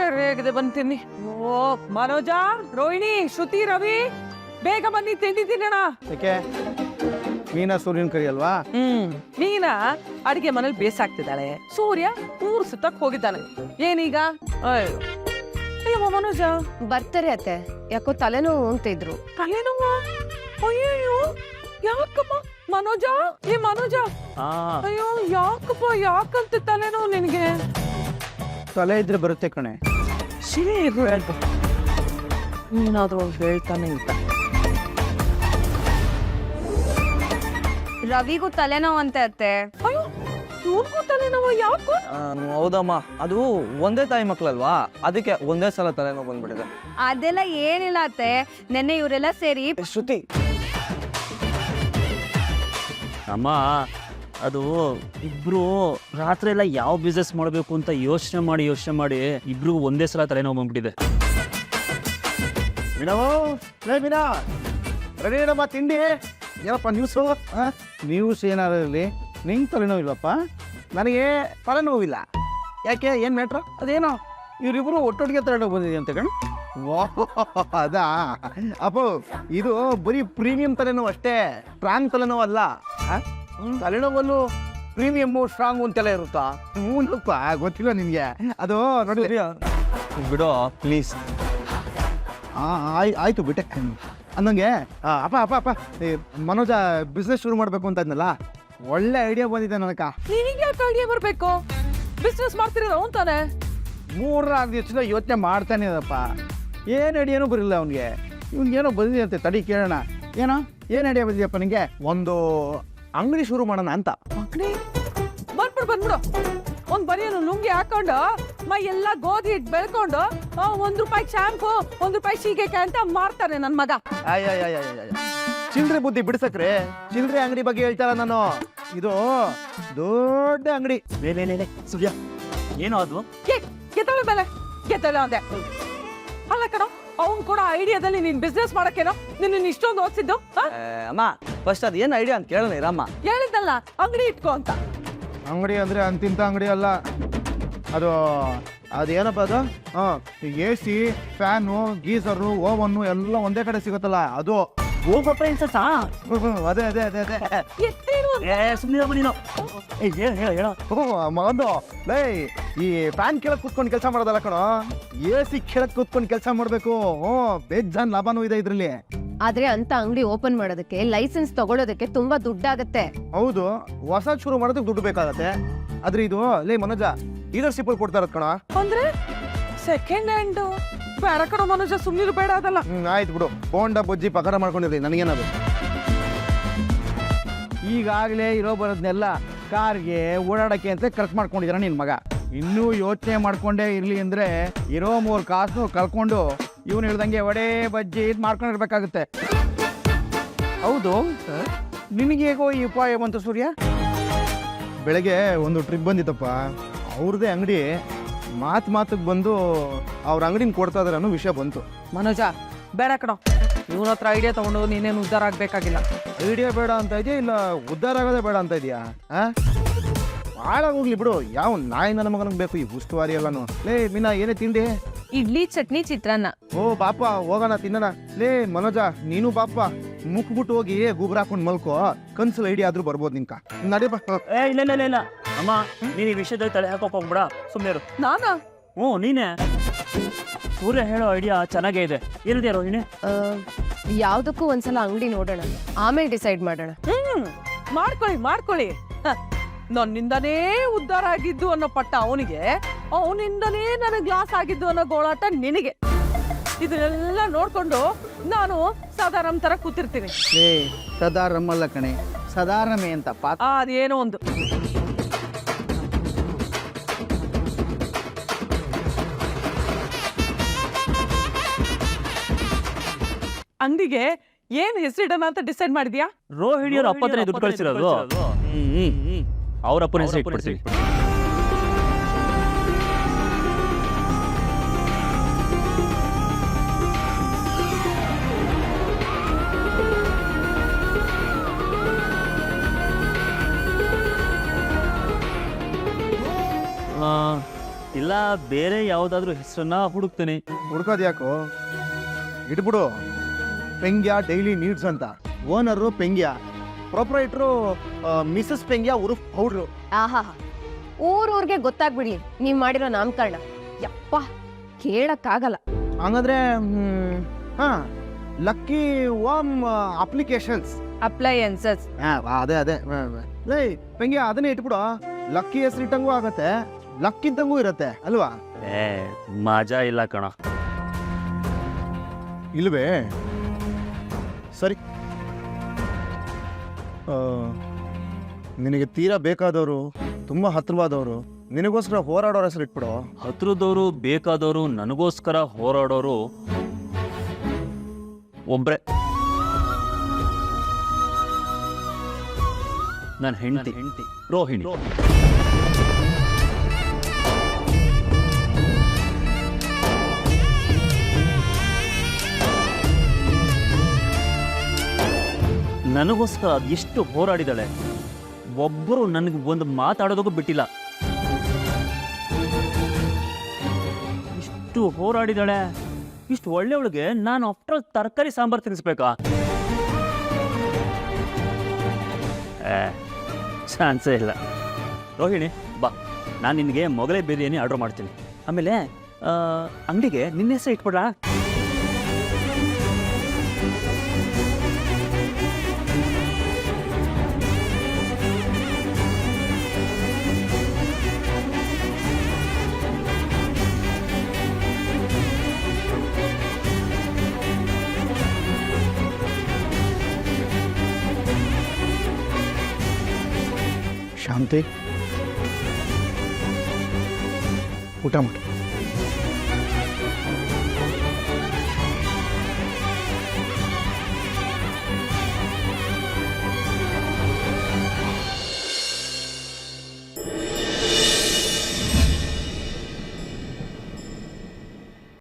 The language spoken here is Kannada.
ಸರಿಯಾಗಿದೆ ಬಂತೀನಿ. ಓ ಮನೋಜ, ರೋಹಿಣಿ, ಶ್ರುತಿ, ರವಿ, ಬೇಗ ಬನ್ನಿ, ತಿಂಡಿ ತಿನ್ನೋಣ. ಯಾಕೆ ಮೀನಾ ಸೂರ್ಯನ ಕರಿ ಅಲ್ವಾ? ಮೀನಾ ಅಡಿಗೆ ಮನೇಲಿ ಬೇಸಾಗ್ತಿದ್ದಾಳೆ, ಸೂರ್ಯ ಊರು ಸುತ್ತಕ್ ಹೋಗಿದ್ದಾನೆ. ಏನೀಗ? ಅಯ್ಯೋ ಮನೋಜ ಬರ್ತಾರೆ ಅತ್ತೆ, ಯಾಕೋ ತಲೆನೋವು ಅಂತ ಇದ್ರು. ತಲೆನೋವ? ಅಯ್ಯೋ ಯಾಕಮ್ಮ ಮನೋಜ? ಏ ಮನೋಜ, ಅಯ್ಯೋ ಯಾಕಪ್ಪ, ಯಾಕಂತ ತಲೆನೋವು ನಿನ್ಗೆ? ತಲೆ ಇದ್ರೆ ಬರುತ್ತೆ ಕಣೆ. ಶಿವೇ ಇರು ಹೇಳ್ತು, ಏನಾದ್ರೂ ಹೇಳ್ತಾನೆ ಇಲ್ಲ. ರವಿಗೂ ತಲೆನೋವು ಅಂತ ಅತ್ತೆ. ಅಯ್ಯೋ ಇವ್ರಿಗೂ ತಲೆನೋವು? ಯಾಕೋ? ಹೌದಮ್ಮ, ಅದು ಒಂದೇ ತಾಯಿ ಮಕ್ಳಲ್ವಾ, ಅದಕ್ಕೆ ಒಂದೇ ಸಲ ತಲೆನೋವು ಬಂದ್ಬಿಟ್ಟಿದೆ. ಅದೆಲ್ಲ ಏನಿಲ್ಲ ಅತ್ತೆ, ನೆನ್ನೆ ಇವರೆಲ್ಲ ಸೇರಿ ಶ್ರುತಿ, ಅಮ್ಮ ಅದು ಇಬ್ರು ರಾತ್ರಿ ಎಲ್ಲ ಯಾವ ಬಿಸ್ನೆಸ್ ಮಾಡಬೇಕು ಅಂತ ಯೋಚನೆ ಮಾಡಿ ಇಬ್ರಿಗೂ ಒಂದೇ ಸಲ ತಲೆನೋವು ಬಂದ್ಬಿಟ್ಟಿದೆ. ಮೀನಾ ರೆಡಿ ಇಡಮ್ಮ ತಿಂಡಿ. ಏನಪ್ಪ ನ್ಯೂಸು? ನ್ಯೂಸ್ ಏನಾದ್ರು ಇರಲಿ, ನಿಂಗೆ ತಲೆನೋವಿಲ್ಲಪ್ಪ, ನನಗೆ ತಲೆನೋವಿಲ್ಲ. ಯಾಕೆ, ಏನು ಮ್ಯಾಟ್ರ? ಅದೇನೋ ಇವರಿಬ್ಬರು ಒಟ್ಟೊಟ್ಟಿಗೆ ತಲೆನೋವು ಬಂದಿದೆ ಅಂತ ಕಣ್. ಅದಾ ಅಪ್ಪು, ಇದು ಬರೀ ಪ್ರೀಮಿಯಂ ತಲೆನೋವು ಅಷ್ಟೇ, ಸ್ಟ್ರಾಂಗ್ ತಲೆನೋವು ಅಲ್ಲ. ತಲೆನೋವಲ್ಲೂ ಪ್ರೀಮಿಯಮ್ಮು ಸ್ಟ್ರಾಂಗು ಅಂತೆಲ್ಲ ಇರುತ್ತಾ? ಹ್ಞೂನಪ್ಪ, ಗೊತ್ತಿಲ್ಲ ನಿನಗೆ ಅದು. ನೋಡಿ ಬಿಡೋ ಪ್ಲೀಸ್. ಆಯ್ತು ಬಿಟ್ಟೆ ಅನ್ನಂಗೆ. ಅಪ್ಪ ಅಪ್ಪ ಅಪ್ಪ ಮನೋಜ ಬಿಸ್ನೆಸ್ ಶುರು ಮಾಡಬೇಕು ಅಂತ ಇದ್ನಲ್ಲ, ಒಳ್ಳೆ ಐಡಿಯಾ ಬಂದಿದೆ ನನಕ. ನಿನಗೆ ಯಾಕೆ ಐಡಿಯಾ ಬರಬೇಕು? ಬಿಸ್ನೆಸ್ ಮಾಡ್ತಿರೋದು ಅಂತಾನೆ 3-4 ದಿವಸದಿಂದ ಯೋಚನೆ ಮಾಡ್ತಾನೆ ಅದಪ್ಪ, ಏನು ಐಡಿಯಾನೂ ಬರಲಿಲ್ಲ ಅವನಿಗೆ. ಇವ್ನಿಗೇನೋ ಬಂದಿದೆ ಅಂತೆ, ತಡಿ ಕೇಳೋಣ. ಏನು ಐಡಿಯಾ ಬಂದಿದೆಯಪ್ಪ ನಿಂಗೆ? ಒಂದು ಅಂಗಡಿ ಶುರು ಮಾಡೋಣ ಅಂತ. ಬಂದ್ಬಿಡು, ಒಂದ್ ಬರಿಯನ್ನು ಲುಂಗಿ ಹಾಕೊಂಡು ಮೈ ಎಲ್ಲ ಗೋಧಿ ಹಿಟ್ಟು ಬೆಳ್ಕೊಂಡು ₹1 ಶಾಂಪು, ₹1 ಸೀಗೆಕಾಯಿ ಅಂತ ಮಾರ್ತಾನೆ ನನ್ ಮಗ. ಚಿಲ್ಲರೆ ಬುದ್ಧಿ ಬಿಡ್ಸಕ್ರೆ, ಚಿಲ್ಲರೆ ಅಂಗಡಿ ಬಗ್ಗೆ ಹೇಳ್ತಾರ ನಾನು. ಇದು ದೊಡ್ಡ ಅಂಗಡಿ. ಸೂರ್ಯ, ಏನೋ ಅದು? ಗೆದ್ದಳು ಬೆಲೆ ಗೆದ್ದಳು ಅಂದೆ. ಅಲ್ಲ ಕಣೋ, ಅವ್ನು ಕೂಡ ಐಡಿಯಾದಲ್ಲಿ ನೀನ್ ಬಿಸ್ನೆಸ್ ಮಾಡಕ್ಕೇನೋ ನಿನ್ನ ಇಷ್ಟೊಂದು ಓದಿಸಿದ್ದು? ಅಮ್ಮ ಫಸ್ಟ್ ಅದು ಏನು ಐಡಿಯಾ ಅಂತ ಕೇಳೋಣ ಇರಮ್ಮ. ಹೇಳಿದ್ದಲ್ಲ ಅಂಗಡಿ ಇಟ್ಕೋ ಅಂತ. ಅಂಗಡಿ ಅಂದ್ರೆ ಅಂತಿಂತ ಅಂಗಡಿ ಅಲ್ಲ, ಅದೇನಪ್ಪ ಅದು? AC, ಫ್ಯಾನು, ಗೀಸರು, ಓವನ್ನು ಎಲ್ಲ ಒಂದೇ ಕಡೆ ಸಿಗುತ್ತಲ್ಲ, ಅದು. ಅದೇ ಅದೇ ಅದೇ ಅದೇ ಒಂದು ಲೇ, ಈ ಫ್ಯಾನ್ ಕೆಳಗೆ ಕೂತ್ಕೊಂಡು ಕೆಲಸ ಮಾಡೋದಲ್ಲ ಕಣೋ, AC ಕೆಳಗೆ ಕೂತ್ಕೊಂಡು ಕೆಲಸ ಮಾಡಬೇಕು. ಬೇಜಾನ್ ಲಾಭನೂ ಇದೆ ಇದ್ರಲ್ಲಿ. ಆದ್ರೆ ಅಂತ ಅಂಗಡಿ ಓಪನ್ ಮಾಡೋದಕ್ಕೆ, ಲೈಸೆನ್ಸ್ ತಗೊಳ್ಳೋದಕ್ಕೆ ತುಂಬಾ ದುಡ್ಡಾಗತ್ತೆ. ಹೌದು, ಹೊಸ ಶುರು ಮಾಡೋದಕ್ಕೆ ದುಡ್ಡು ಬೇಕಾಗತ್ತೆ. ಆದ್ರೆ ಇದು ಲೇ ಮನೋಜ, ಲೀಡರ್ಶಿಪ್ ಕೊಡ್ತಾ ಇರೋದು ಕಣ. ಅಂದ್ರೆ ಸೆಕೆಂಡ್ ಹ್ಯಾಂಡ್ ಬೇಡ ಕಣೋ ಮನೋಜ, ಸುಮ್ಮನಿರು, ಬೇಡ ಅದಲ್ಲ. ಆಯ್ತು ಬಿಡು, ಬೋಂಡ ಬಜ್ಜಿ ಪಗಾರ ಮಾಡ್ಕೊಂಡಿರ್ಲಿ, ನನಗೇನದು. ಈಗಾಗಲೇ ಇರೋ ಬರೋದನ್ನೆಲ್ಲ ಕಾರ್ಗೆ ಓಡಾಡಕ್ಕೆ ಅಂತ ಖರ್ಚು ಮಾಡ್ಕೊಂಡಿದ್ದಾನೆ ನಿನ್ ಮಗ. ಇನ್ನೂ ಯೋಚನೆ ಮಾಡ್ಕೊಂಡೇ ಇರ್ಲಿ ಅಂದ್ರೆ ಇರೋ 3 ಕಾಸು ಕಳ್ಕೊಂಡು ಇವನು ಹೇಳ್ದಂಗೆ ವಡೆ ಬಜ್ಜಿ ಇದು ಮಾಡ್ಕೊಂಡಿರ್ಬೇಕಾಗುತ್ತೆ. ಹೌದು, ನಿನಗೆ ಹೇಗೋ ಈ ಉಪಾಯ ಬಂತು ಸೂರ್ಯ? ಬೆಳಗ್ಗೆ ಒಂದು ಟ್ರಿಪ್ ಬಂದಿತ್ತಪ್ಪ, ಅವ್ರದ್ದೇ ಅಂಗಡಿ, ಮಾತಿಗೆ ಬಂದು ಅವ್ರ ಅಂಗಡಿನ ಕೊಡ್ತಾ ಇದಾರೆ ಅನ್ನೋ ವಿಷಯ ಬಂತು. ಮನೋಜ ಬೇಡ ಕಣೋ, ಇವನ ಹತ್ರ ಐಡಿಯಾ ತಗೊಂಡು ನೀನೇನು ಉದ್ಧಾರ ಆಗ್ಬೇಕಾಗಿಲ್ಲ. ಐಡಿಯಾ ಬೇಡ ಅಂತ ಇದೆಯಾ, ಇಲ್ಲ ಉದ್ಧಾರ ಆಗೋದೇ ಬೇಡ ಅಂತ ಇದೆಯಾ? ಹಾಳಾಗೋಗ್ಲಿ ಬಿಡು, ಯಾವ ನಾಯಿ ನನ್ನ ಮಗನಿಗೆ ಬೇಕು ಈ ಉಸ್ತುವಾರಿ ಎಲ್ಲಾನು. ಲೇ ಮೀನಾ, ಏನೇ ತಿಂಡಿ? ಇಡ್ಲಿ, ಚಟ್ನಿ, ಚಿತ್ರಾನ್ನ. ಓ ಬಾಪ, ಹೋಗೋಣ ತಿನ್ನೋಣ. ಲೇ ಮನೋಜ, ನೀನು ಬಾಪ, ಮುಕ್ಬಿಟ್ಟು ಹೋಗಿ ಗೊಬ್ಬರ ಹಾಕೊಂಡು ಮಲ್ಕೋ, ಕನ್ಸಲ್ ಐಡಿಯಾ ಆದ್ರೂ ಬರ್ಬೋದು ನಿನ್ಕ. ನಡಿಯಪ್ಪ. ಇಲ್ಲ ಅಮ್ಮ, ನೀನು ಈ ವಿಷಯದಲ್ಲಿ ತಲೆ ಹಾಕೋಕ್ ಹೋಗ್ಬೇಡ, ಸುಮ್ಮನೆ ಇರು. ನಾನಾ? ನೀನೇ. ಸೂರ್ಯ ಹೇಳೋ ಐಡಿಯಾ ಚೆನ್ನಾಗೇ ಇದೆ. ಏನಿದೆ ರೋಹಿಣಿ? ಯಾವ್ದಕ್ಕೂ ಒಂದ್ಸಲ ಅಂಗಡಿ ನೋಡೋಣ, ಆಮೇಲೆ ಡಿಸೈಡ್ ಮಾಡೋಣ. ಮಾಡ್ಕೊಳ್ಳಿ. ನನ್ನಿಂದನೇ ಉದ್ಧಾರ ಆಗಿದ್ದು ಅನ್ನೋ ಪಟ್ಟ ಅವನಿಗೆ, ಅವನಿಂದನೇ ನನಗೆ ಗ್ಲಾಸ್ ಆಗಿದ್ದು ಅನ್ನೋ ಗೋಳಾಟ ನಿನಗೆ. ಇದನ್ನೆಲ್ಲ ನೋಡ್ಕೊಂಡು ನಾನು ಸಾಧಾರಣ ತರ ಕೂತಿರ್ತೀನಿ. ಸದಾರಮ್ಮಲ್ಲ ಕಣೆ, ಸದಾರಮೆ ಅಂತ ಅದೇನೋ ಒಂದು. ಅಂಗಡಿಗೆ ಏನ್ ಹೆಸರಿಡೋಣ ಅಂತ ಡಿಸೈಡ್ ಮಾಡಿದ್ಯಾ? ರೋಹಿಣಿಯವ್ರ ಅಪ್ಪನೇ ದುಡ್ಡು ಕಳಿಸಿರೋದು, ಅವ್ರ ಅಪ್ಪನ ಹೆಸರು ಇಟ್ಬಿಡ್ತೀವಿ. ಇಲ್ಲ ಬೇರೆ ಯಾವುದಾದ್ರೂ ಹೆಸರನ್ನ ಹುಡುಕ್ತೀನಿ. ಹುಡ್ಕೋದು ಯಾಕೋ, ಇಟ್ಬಿಡು ಪೆಂಗ್ಯ ಡೈಲಿ ನೀಡ್ಸ್ ಅಂತ. Owner Pengya, proprietor Mrs Pengya ಉರುಫ್ ಪೌಡ್ರು. ಆಹಾ, ಊರೂರ್ಗೆ ಗೊತ್ತಾಗ್ಬಿಡ್ಲಿ ನೀವ್ ಮಾಡಿರೋ ನಾಮಕರಣ. ಯಪ್ಪ, ಕೇಳಕ್ಕಾಗಲ್ಲ. ಹಂಗಂದ್ರೆ ಹಾ, ಲಕ್ಕಿ ವಾಮ್ ಅಪ್ಲಿಕೇಶನ್ಸ್. ಅಪ್ಲಯನ್ಸಸ್. ಅದೇ ಲೇ ಪೆಂಗ್ಯ, ಅದನ್ನೇ ಇಟ್ಬಿಡು. ಲಕ್ಕಿ ಹೆಸರು ಇಟ್ಟಂಗೂ ಆಗತ್ತೆ, ಲಕ್ಕಿದ್ದಂಗೂ ಇರತ್ತೆ ಅಲ್ವಾ? ಏ ಮಜಾ ಇಲ್ಲ ಕಣ. ಇಲ್ವೇ? ಸರಿ, ನಿನಗೆ ತೀರಾ ಬೇಕಾದವರು, ತುಂಬ ಹತ್ರವಾದವರು, ನಿನಗೋಸ್ಕರ ಹೋರಾಡೋರ ಹೆಸರು ಇಟ್ಬಿಡು. ಹತ್ರದವರು ಬೇಕಾದವರು ನನಗೋಸ್ಕರ ಹೋರಾಡೋರು ಒಬ್ರೆ, ನನ್ನ ಹೆಂಡತಿ ರೋಹಿಣಿ. ನನಗೋಸ್ಕರ ಎಷ್ಟು ಹೋರಾಡಿದಾಳೆ. ಒಬ್ಬರು ನನಗೆ ಒಂದು ಮಾತಾಡೋದಕ್ಕೂ ಬಿಟ್ಟಿಲ್ಲ. ಇಷ್ಟು ಹೋರಾಡಿದಾಳೆ, ಇಷ್ಟು ಒಳ್ಳೆಯವಳಿಗೆ ನಾನು ಆಫ್ಟರ್ ತರಕಾರಿ ಸಾಂಬಾರು ತಿನ್ನಿಸ್ಬೇಕಾ? ಚಾನ್ಸೇ ಇಲ್ಲ. ರೋಹಿಣಿ ಬಾ, ನಾನು ನಿನಗೆ ಮೊಗಲೈ ಬಿರಿಯಾನಿ ಆರ್ಡರ್ ಮಾಡ್ತೀನಿ. ಆಮೇಲೆ ಅಂಗಡಿಗೆ ನಿನ್ನ ಹೆಸರು ಇಟ್ಬಿಡ್ಲಾ? ಶಾಂತಿ, ಊಟ ಮಾಡಿ.